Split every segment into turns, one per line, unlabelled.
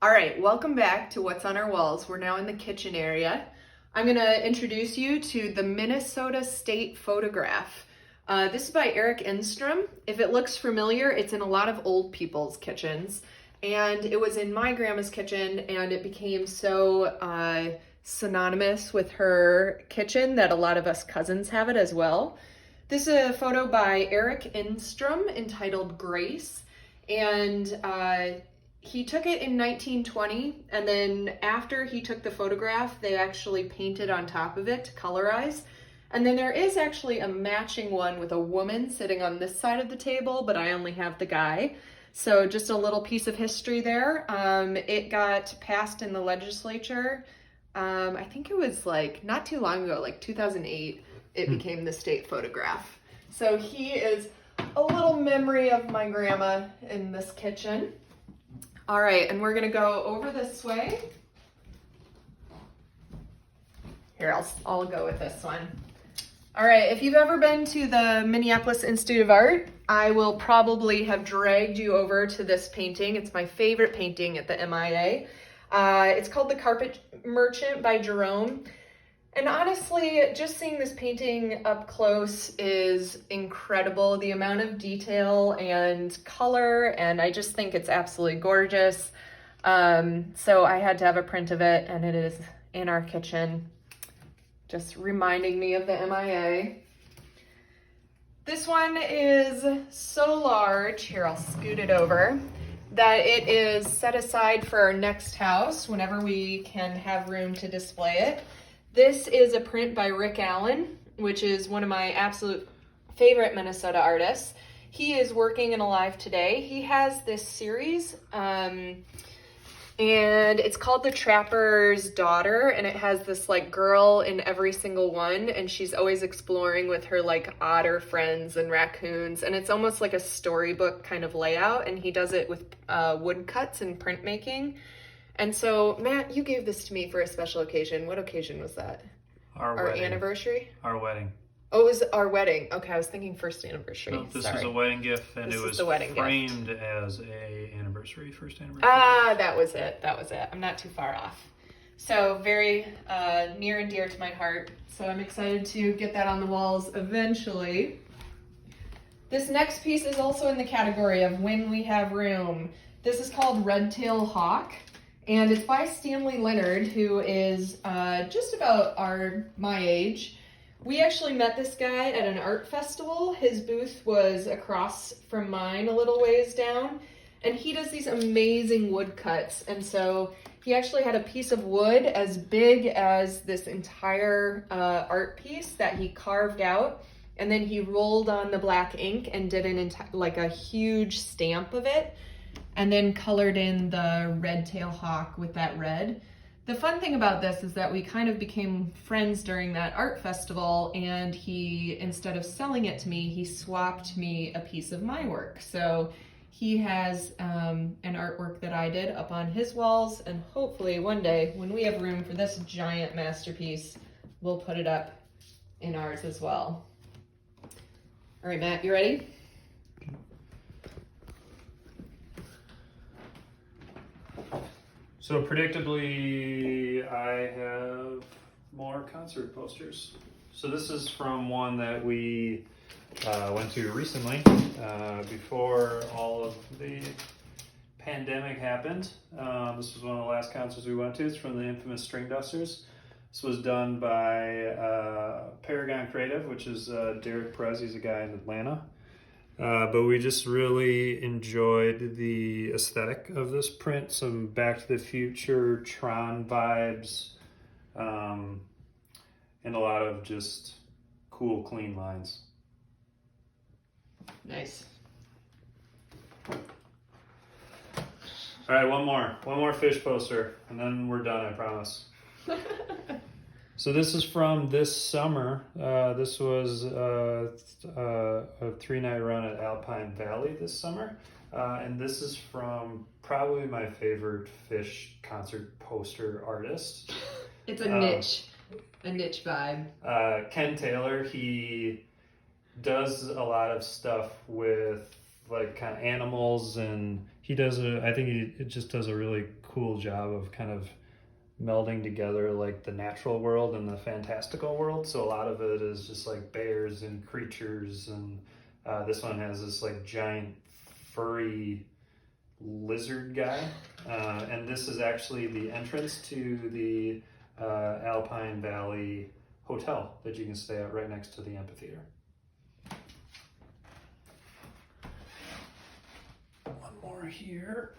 All right, welcome back to What's on Our Walls. We're now in the kitchen area. I'm going to introduce you to the Minnesota State Photograph. This is by Eric Enstrom. If it looks familiar, it's in a lot of old people's kitchens. And it was in my grandma's kitchen, and it became so synonymous with her kitchen that a lot of us cousins have it as well. This is a photo by Eric Enstrom entitled Grace. And he took it in 1920, and then after he took the photograph, they actually painted on top of it to colorize. And then there is actually a matching one with a woman sitting on this side of the table, but I only have the guy. So just a little piece of history there. It got passed in the legislature. I think it was like not too long ago, like 2008, it became the state photograph. So he is a little memory of my grandma in this kitchen. All right, and we're gonna go over this way. Here, I'll go with this one. All right, if you've ever been to the Minneapolis Institute of Art, I will probably have dragged you over to this painting. It's my favorite painting at the MIA. It's called The Carpet Merchant by Jerome. And honestly, just seeing this painting up close is incredible. The amount of detail and color, and I just think it's absolutely gorgeous. So I had to have a print of it, and it is in our kitchen, just reminding me of the MIA. This one is so large, here I'll scoot it over, that it is set aside for our next house whenever we can have room to display it. This is a print by Rick Allen, which is one of my absolute favorite Minnesota artists. He is working and alive today. He has this series, and it's called The Trapper's Daughter, and it has this like girl in every single one, and she's always exploring with her like otter friends and raccoons, and it's almost like a storybook kind of layout, and he does it with woodcuts and printmaking. And so, Matt, you gave this to me for a special occasion. What occasion was that?
Our wedding.
Anniversary?
Our wedding.
Oh, it was our wedding. Okay, I was thinking first anniversary.
No, this
Sorry.
was a wedding gift, and
This
it
is
was
the wedding
framed as a anniversary, first anniversary.
Ah, that was it. That was it. I'm not too far off. So very near and dear to my heart. So I'm excited to get that on the walls eventually. This next piece is also in the category of when we have room. This is called Red-Tailed Hawk. And it's by Stanley Leonard, who is just about my age. We actually met this guy at an art festival. His booth was across from mine a little ways down. And he does these amazing woodcuts. And so he actually had a piece of wood as big as this entire art piece that he carved out. And then he rolled on the black ink and did like a huge stamp of it, and then colored in the red-tailed hawk with that red. The fun thing about this is that we kind of became friends during that art festival, and he, instead of selling it to me, he swapped me a piece of my work. So he has an artwork that I did up on his walls, and hopefully one day, when we have room for this giant masterpiece, we'll put it up in ours as well. All right, Matt, you ready?
So predictably, I have more concert posters. So this is from one that we went to recently, before all of the pandemic happened. This was one of the last concerts we went to. It's from the infamous String Dusters. This was done by Paragon Creative, which is Derek Perez. He's a guy in Atlanta. But we just really enjoyed the aesthetic of this print, some Back to the Future, Tron vibes, and a lot of just cool, clean lines.
Nice.
All right, one more fish poster, and then we're done, I promise. So this is from this summer. This was a 3-night run at Alpine Valley this summer. And this is from probably my favorite Phish concert poster artist.
It's a niche vibe.
Ken Taylor, he does a lot of stuff with like kind of animals and he does I think it just does a really cool job of kind of melding together like the natural world and the fantastical world. So a lot of it is just like bears and creatures, and this one has this like giant furry lizard guy, and this is actually the entrance to the Alpine Valley Hotel that you can stay at right next to the amphitheater. One more here.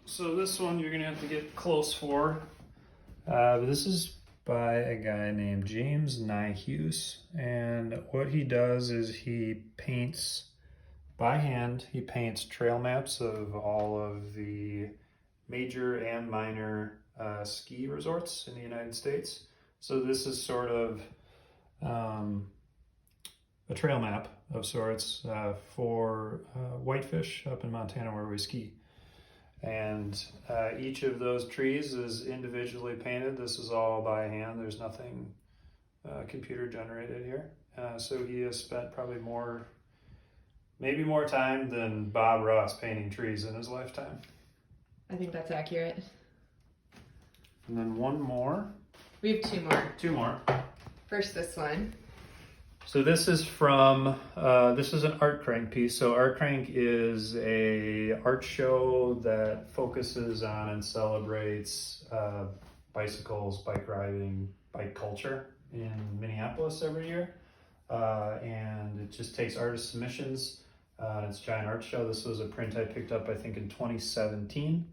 So this one you're gonna have to get close for. But this is by a guy named James Nyhus, and what he does is he paints by hand. He paints trail maps of all of the major and minor ski resorts in the United States. So this is sort of a trail map of sorts for Whitefish up in Montana where we ski. And each of those trees is individually painted. This is all by hand. There's nothing computer generated here. So he has spent probably maybe more time than Bob Ross painting trees in his lifetime.
I think that's accurate.
And then one more.
We have two more.
Two more.
First, this one.
So this is from, this is an Art Crank piece. So Art Crank is a art show that focuses on and celebrates bicycles, bike riding, bike culture in Minneapolis every year. And it just takes artist submissions. It's a giant art show. This was a print I picked up, I think, in 2017.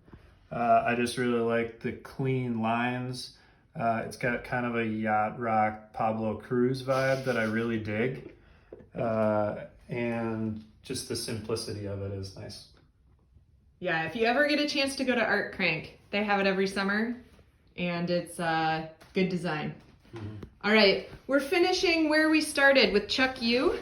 I just really like the clean lines. It's got kind of a yacht rock Pablo Cruz vibe that I really dig. And just the simplicity of it is nice.
Yeah, if you ever get a chance to go to Art Crank, they have it every summer, and it's good design. Mm-hmm. All right, we're finishing where we started with Chuck U.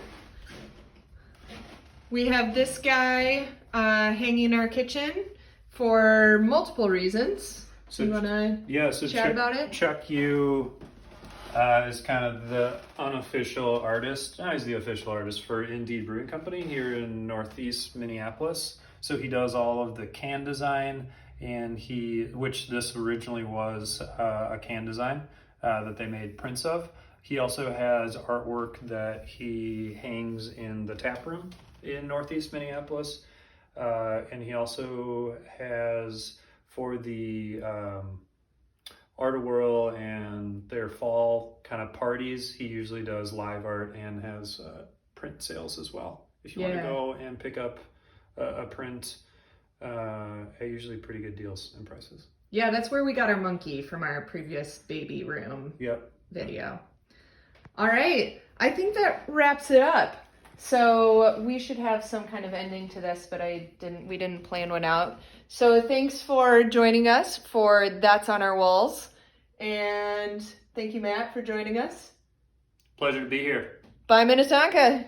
We have this guy hanging in our kitchen for multiple reasons. So you want to chat about it?
Chuck U is kind of the unofficial artist. He's the official artist for Indeed Brewing Company here in Northeast Minneapolis. So he does all of the can design, and which this originally was a can design that they made prints of. He also has artwork that he hangs in the tap room in Northeast Minneapolis. And he also has, for the Art-A-Whirl and their fall kind of parties, he usually does live art and has print sales as well. If you want to go and pick up a print, usually pretty good deals and prices.
Yeah, that's where we got our monkey from our previous baby room video. All right, I think that wraps it up. So we should have some kind of ending to this, but we didn't plan one out. So thanks for joining us for That's on Our Walls. And thank you, Matt, for joining us.
Pleasure to be here.
Bye, Minnetonka.